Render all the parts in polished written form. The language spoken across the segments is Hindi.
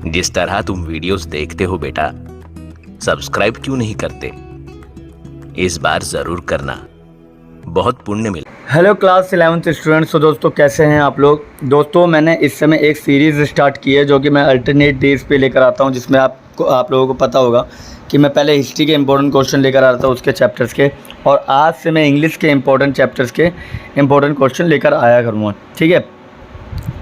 जिस तरह तुम वीडियोस देखते हो बेटा, सब्सक्राइब क्यों नहीं करते? इस बार जरूर करना, बहुत पुण्य मिले। Hello class 11th students. तो दोस्तों कैसे हैं आप लोग? दोस्तों मैंने इस समय एक सीरीज़ स्टार्ट की है जो कि मैं अल्टरनेट डेज पे लेकर आता हूं, जिसमें आप लोगों को पता होगा कि मैं पहले हिस्ट्री के इंपॉर्टेंट क्वेश्चन लेकर आ रहा था उसके चैप्टर्स के, और आज से मैं इंग्लिश के इंपॉर्टेंट चैप्टर्स के इंपॉर्टेंट क्वेश्चन लेकर आया करूँगा। ठीक है,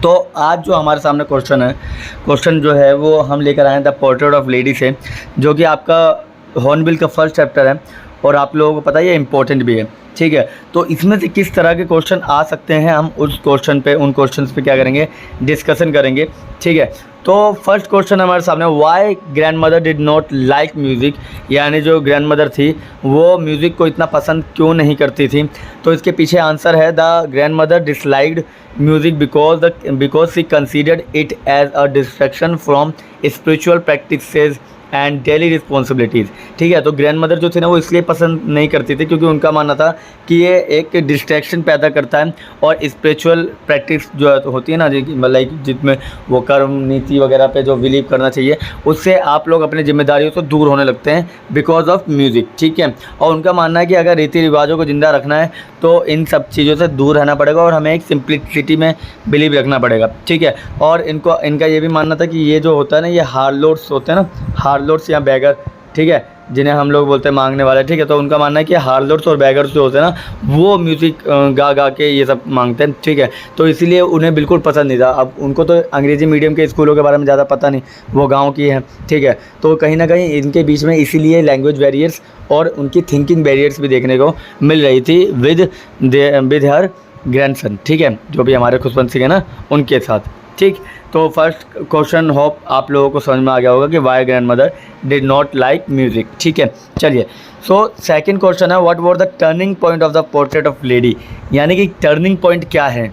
तो आज जो हमारे सामने क्वेश्चन जो है वो हम लेकर आए हैं द पोर्ट्रेट ऑफ लेडी से, जो कि आपका हॉर्नबिल का फर्स्ट चैप्टर है और आप लोगों को पता है ये इंपॉर्टेंट भी है। ठीक है, तो इसमें से किस तरह के क्वेश्चन आ सकते हैं हम उन क्वेश्चंस पे क्या करेंगे, डिस्कशन करेंगे। ठीक है, तो फर्स्ट क्वेश्चन हमारे सामने, why grandmother did not like music, यानी जो ग्रैंड मदर थी वो म्यूज़िक को इतना पसंद क्यों नहीं करती थी। तो इसके पीछे आंसर है the grandmother disliked music because she considered it as a distraction from spiritual practices and daily responsibilities. ठीक है, तो ग्रैंड मदर जो थी ना वो इसलिए पसंद नहीं करती थी क्योंकि उनका मानना था कि ये एक डिस्ट्रैक्शन पैदा करता है और स्पिरिचुअल प्रैक्टिस जो होती है ना, मतलब जिसमें वो कर्म नीति वगैरह पे जो बिलीव करना चाहिए, उससे आप लोग अपनी जिम्मेदारियों से दूर होने लगते हैं बिकॉज ऑफ म्यूज़िक। ठीक है, और उनका मानना है कि अगर रीति रिवाजों को ज़िंदा रखना है तो इन सब चीज़ों से दूर रहना पड़ेगा और हमें एक सिंप्लिसिटी में बिलीव रखना पड़ेगा। ठीक है, और इनका ये भी मानना था कि ये जो होता है ना, ये हार्लोड्स होते हैं ना, हार्लोड्स या बैगर, ठीक है, जिन्हें हम लोग बोलते हैं मांगने वाले। ठीक है, तो उनका मानना है कि हार्लोड्स और बैगर्स जो होते हैं ना वो म्यूज़िक गा के ये सब मांगते हैं। ठीक है, तो इसीलिए उन्हें बिल्कुल पसंद नहीं था। अब उनको तो अंग्रेज़ी मीडियम के स्कूलों के बारे में ज़्यादा पता नहीं, वो गांव की है। ठीक है, तो कहीं ना कहीं इनके बीच में इसीलिए लैंग्वेज बैरियर्स और उनकी थिंकिंग बैरियर्स भी देखने को मिल रही थी विद हर ग्रैंडसन। ठीक है, जो भी हमारे खुशवंत सिंह है ना उनके साथ। ठीक, तो फर्स्ट क्वेश्चन होप आप लोगों को समझ में आ गया होगा कि why grandmother did not like music. ठीक है, चलिए, सो सेकंड क्वेश्चन है what were the turning point of the portrait of lady, यानी कि टर्निंग पॉइंट क्या है।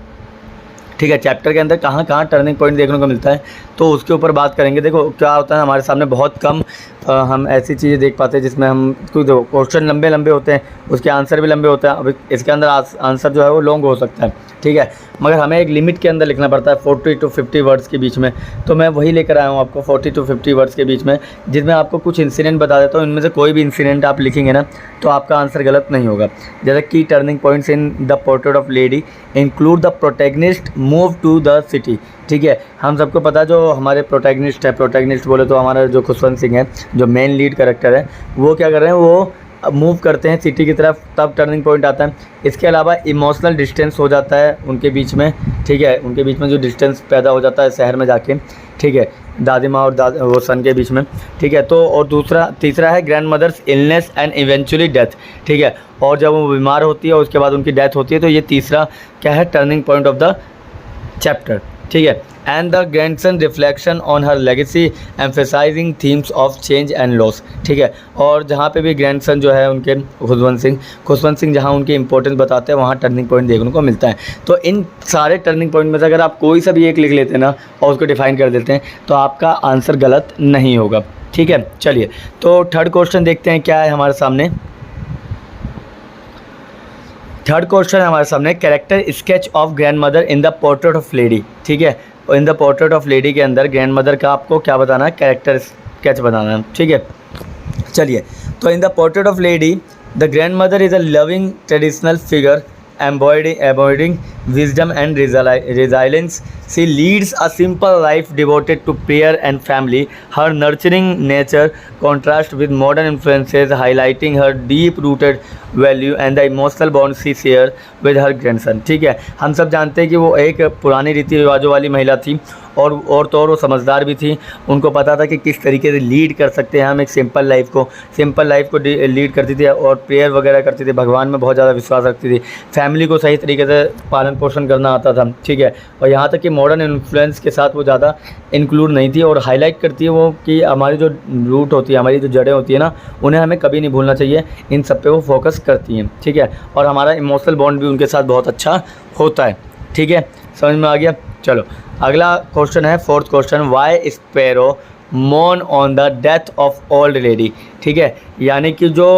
ठीक है, चैप्टर के अंदर कहाँ कहाँ टर्निंग पॉइंट देखने को मिलता है तो उसके ऊपर बात करेंगे। देखो क्या होता है, हमारे सामने बहुत कम हम ऐसी चीज़ें देख पाते हैं जिसमें हम देखो क्वेश्चन लंबे लंबे होते हैं, उसके आंसर भी लंबे होते हैं। अब इसके अंदर आंसर जो है वो लॉन्ग हो सकता है। ठीक है, मगर हमें एक लिमिट के अंदर लिखना पड़ता है 40 to 50 वर्ड्स के बीच में। तो मैं वही लेकर आया हूँ आपको 40 to 50 वर्ड्स के बीच में, जिसमें आपको कुछ इंसिडेंट बता देता हूँ। इनमें से कोई भी इंसिडेंट आप लिखेंगे ना तो आपका आंसर गलत नहीं होगा। जैसे की turning points in the portrait of lady include the protagonist move to the city. ठीक है, हम सबको पता है जो हमारे प्रोटैगनिस्ट बोले तो हमारा जो खुशवंत सिंह है, जो मेन लीड कैरेक्टर है, वो क्या कर रहे हैं, वो मूव करते हैं सिटी की तरफ, तब टर्निंग पॉइंट आता है। इसके अलावा इमोशनल डिस्टेंस हो जाता है उनके बीच में। ठीक है, उनके बीच में जो डिस्टेंस पैदा हो जाता है शहर में जाके। ठीक है, दादी माँ और वो सन के बीच में। ठीक है, तो और तीसरा है grandmother's illness and eventually death. ठीक है, और जब वो बीमार होती है और उसके बाद उनकी डेथ होती है, तो ये तीसरा क्या है, turning point of the chapter. ठीक है, and the grandson reflection on her legacy emphasizing themes of change and loss. ठीक है, और जहाँ पे भी ग्रैंडसन जो है उनके खुशवंत सिंह जहाँ उनकी इंपॉर्टेंस बताते हैं वहाँ टर्निंग पॉइंट देखने को मिलता है। तो इन सारे टर्निंग पॉइंट में से अगर आप कोई सा भी एक लिख लेते हैं ना और उसको डिफाइन कर देते हैं तो आपका आंसर गलत नहीं होगा। ठीक है, चलिए, तो थर्ड क्वेश्चन देखते हैं क्या है हमारे सामने। थर्ड क्वेश्चन है हमारे सामने, character sketch of grand mother in the portrait of lady. ठीक है, और इन द पोर्ट्रेट ऑफ लेडी के अंदर ग्रैंड मदर का आपको क्या बताना है, कैरेक्टर स्केच बनाना है। ठीक है, चलिए, तो इन the portrait of lady the grand mother is a loving traditional figure embodying wisdom and resilience. She leads a simple life devoted to prayer and family. Her nurturing nature contrasts with modern influences, highlighting her deep-rooted value and the emotional bond she shares with her grandson. ठीक है, हम सब जानते हैं कि वो एक पुरानी रीति रिवाजों वाली महिला थी और तो और वो समझदार भी थी। उनको पता था कि किस तरीके से लीड कर सकते हैं हम एक सिंपल लाइफ को लीड करती थी और प्रेयर वगैरह करती थी, भगवान में बहुत ज़्यादा विश्वास रखती थी, फैमिली को सही तरीके से पालन पोषण करना आता था। ठीक है, और यहाँ तक कि मॉडर्न इन्फ्लुएंस के साथ वो ज़्यादा इंक्लूड नहीं थी। और हाईलाइट करती है वो कि हमारी जो रूट होती है, हमारी जो जड़ें होती है ना, उन्हें हमें कभी नहीं भूलना चाहिए। इन सब पे वो फोकस करती हैं। ठीक है, और हमारा इमोशनल बॉन्ड भी उनके साथ बहुत अच्छा होता है। ठीक है, समझ में आ गया। चलो, अगला क्वेश्चन है fourth question, why sparrow mourn on the death of old lady. ठीक है, यानी कि जो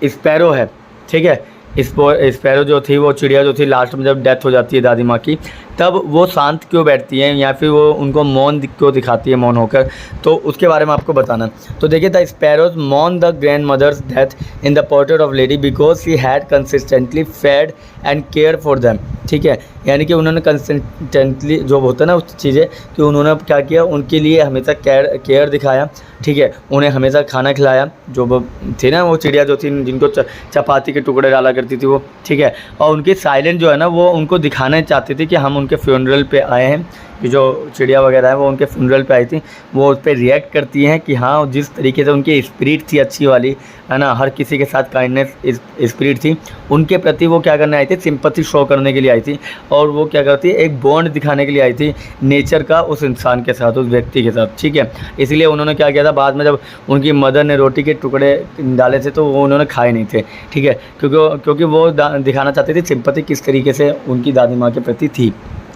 स्पैरो है, ठीक है, स्पैरो जो थी, वो चिड़िया जो थी, लास्ट में जब डेथ हो जाती है दादी माँ की, तब वो शांत क्यों बैठती हैं या फिर वो उनको मौन क्यों दिखाती है मौन होकर, तो उसके बारे में आपको बताना। तो देखिए, the sparrows mourn the grandmother's death in the portrait of lady because she had consistently fed and care for them. ठीक है, यानी कि उन्होंने कंसिस्टेंटली जो होता है ना उस चीज़ें कि उन्होंने क्या किया, उनके लिए हमेशा केयर दिखाया। ठीक है, उन्हें हमेशा खाना खिलाया, जो वो थी ना वो चिड़िया जो थी जिनको चपाती के टुकड़े डाला करती थी वो। ठीक है, और उनकी साइलेंट जो है ना वो उनको दिखाना चाहती थी कि हम उनके फ्यूनरल पे आए हैं, कि जो चिड़िया वगैरह है वो उनके फ्यूनरल पे आई थी, वो उस पर रिएक्ट करती हैं कि हाँ जिस तरीके से उनकी स्पिरिट थी अच्छी वाली, है ना, हर किसी के साथ काइंडनेस स्पिरिट थी, उनके प्रति वो क्या करने आई थी, सिंपैथी शो करने के लिए आई थी। और वो क्या करती है, एक बॉन्ड दिखाने के लिए आई थी नेचर का उस इंसान के साथ, उस व्यक्ति के साथ। ठीक है, इसलिए उन्होंने क्या किया था, बाद में जब उनकी मदर ने रोटी के टुकड़े डाले थे तो वो उन्होंने खाए नहीं थे। ठीक है, क्योंकि वो दिखाना चाहती थी सिंपैथी किस तरीके से उनकी दादी माँ के प्रति थी।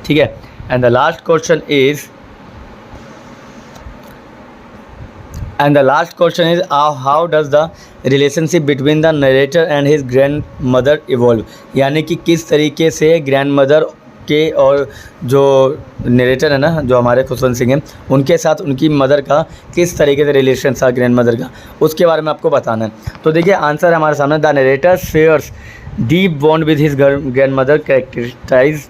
ठीक है, and the last question is how does the relationship between the narrator and his grandmother evolve, यानी कि किस तरीके से ग्रैंडमदर के और जो नरेटर है ना, जो हमारे खुशवंत सिंह हैं, उनके साथ उनकी मदर का किस तरीके से रिलेशन था ग्रैंडमदर का, उसके बारे में आपको बताना है। तो देखिए, आंसर हमारे सामने, the narrator shares deep bond with his grandmother characterize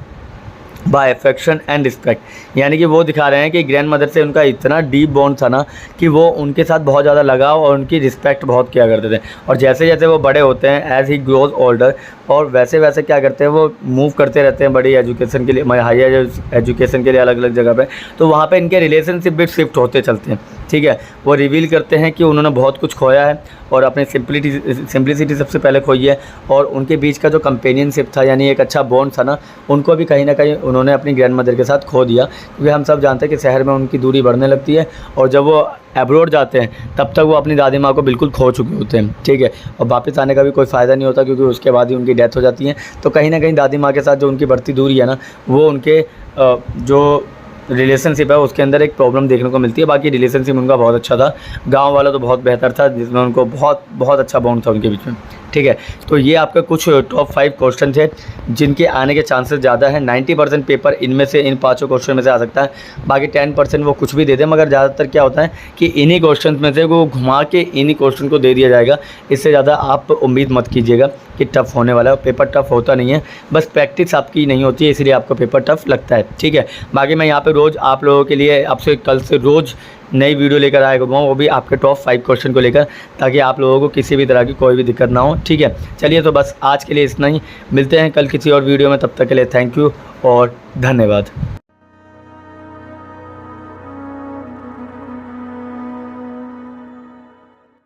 by affection and respect, यानी कि वो दिखा रहे हैं कि ग्रैंड मदर से उनका इतना डीप बॉन्ड था ना कि वो उनके साथ बहुत ज़्यादा लगाव और उनकी रिस्पेक्ट बहुत किया करते थे। और जैसे जैसे वो बड़े होते हैं, एज ही ग्रोज ओल्डर, और वैसे वैसे क्या करते हैं, वो मूव करते रहते हैं बड़ी एजुकेशन के लिए, हायर एजुकेशन के लिए अलग अलग जगह पे, तो वहाँ पे इनके रिलेशनशिप भी शिफ्ट होते चलते हैं। ठीक है, वो रिवील करते हैं कि उन्होंने बहुत कुछ खोया है और अपनी सिंप्लिसिटी सबसे पहले खोई है, और उनके बीच का जो कंपेनियनशिप था, यानी एक अच्छा बॉन्ड था ना, उनको भी कहीं ना कहीं उन्होंने अपनी ग्रैंड मदर के साथ खो दिया। क्योंकि हम सब जानते हैं कि शहर में उनकी दूरी बढ़ने लगती है, और जब वो एब्रोड जाते हैं तब तक वो अपनी दादी माँ को बिल्कुल खो चुके होते हैं। ठीक है, और वापस आने का भी कोई फ़ायदा नहीं होता, क्योंकि उसके बाद ही उनकी डेथ हो जाती है। तो कहीं ना कहीं दादी माँ के साथ जो उनकी बढ़ती दूरी है ना, वो उनके जो रिलेशनशिप है उसके अंदर एक प्रॉब्लम देखने को मिलती है। बाकी रिलेशनशिप उनका बहुत अच्छा था, गांव वाला तो बहुत बेहतर था, जिसमें उनको बहुत अच्छा बॉन्ड था उनके बीच में। ठीक है, तो ये आपके कुछ टॉप 5 क्वेश्चन थे जिनके आने के चांसेस ज़्यादा है। 90% पेपर इनमें से, इन 5 क्वेश्चन में से आ सकता है, बाकी 10% वो कुछ भी दे दें, मगर ज़्यादातर क्या होता है कि इन्हीं क्वेश्चन में से वो घुमा के इन्हीं क्वेश्चन को दे दिया जाएगा। इससे ज़्यादा आप उम्मीद मत कीजिएगा कि टफ़ होने वाला है। पेपर टफ़ होता नहीं है, बस प्रैक्टिस आपकी नहीं होती है, इसलिए आपको पेपर टफ़ लगता है। ठीक है, बाकी मैं यहाँ पर रोज़ आप लोगों के लिए आपसे कल से रोज़ नई वीडियो लेकर आएगा, वो भी आपके टॉप 5 क्वेश्चन को लेकर, ताकि आप लोगों को किसी भी तरह की कोई भी दिक्कत ना हो। ठीक है, चलिए, तो बस आज के लिए इतना ही, मिलते हैं कल किसी और वीडियो में, तब तक के लिए थैंक यू और धन्यवाद।